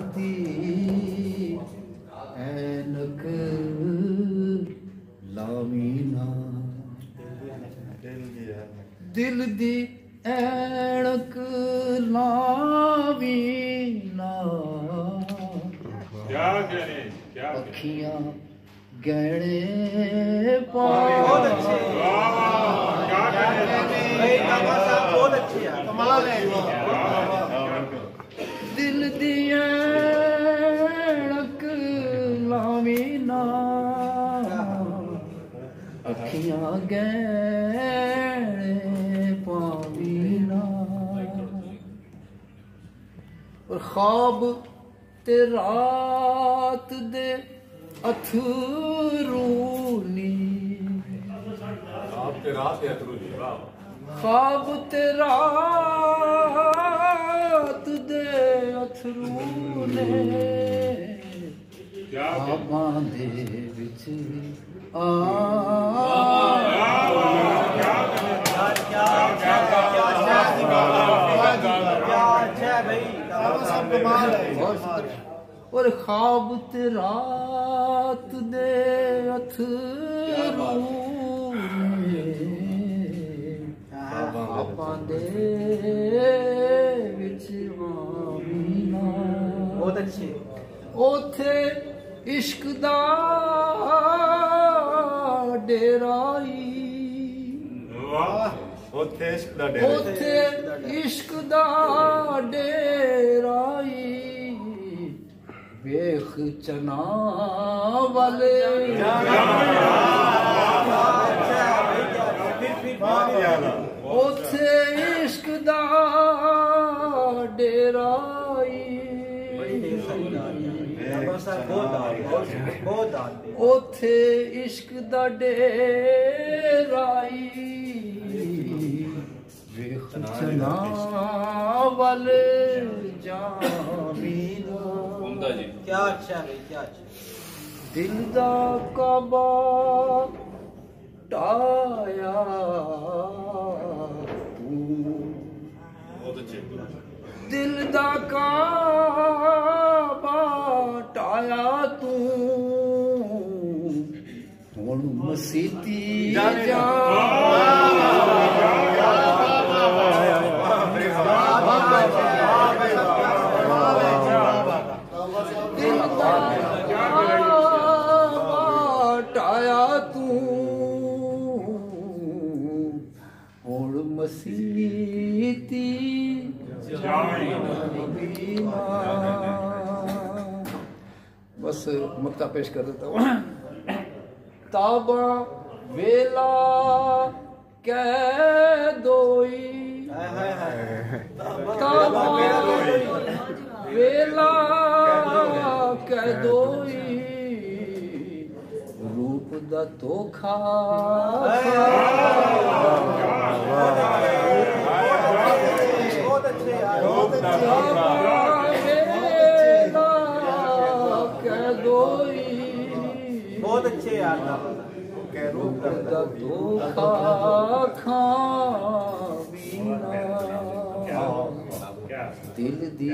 मसीती ऐनक लावीना दिल दी ऐनक लावीना अखियां गहने बहुत अच्छे कमाल है दिल दी ऐनक लावीना अखियां गहने पावीना और ख्वाब ते रात दे अथरूनी ख्वाब ते रात दे अथरूने ख्वाबां दे विच और ख्वाब ते रात दे अथरूने ख्वाबां दे विच आमीना बहुत अच्छे ओथे इश्क दा डेराई ओथे इश्क दा डेराई वेख चना वाले ओथे इश्क दा डेराई ओथे इश्क दा डेराई वेख चना वाले जामीना क्या अच्छा है क्या अच्छा दिल दा काबा टाया दिल दा काबा टाया तू हुण मसीती जा मसीती बस मक्ता पेश कर देता हूँ ताबा वेला कह दोई ताबा वेला कह दोई रूप दा धोखा बहुत अच्छे यार रूप दा धोखा खावीना दिल दी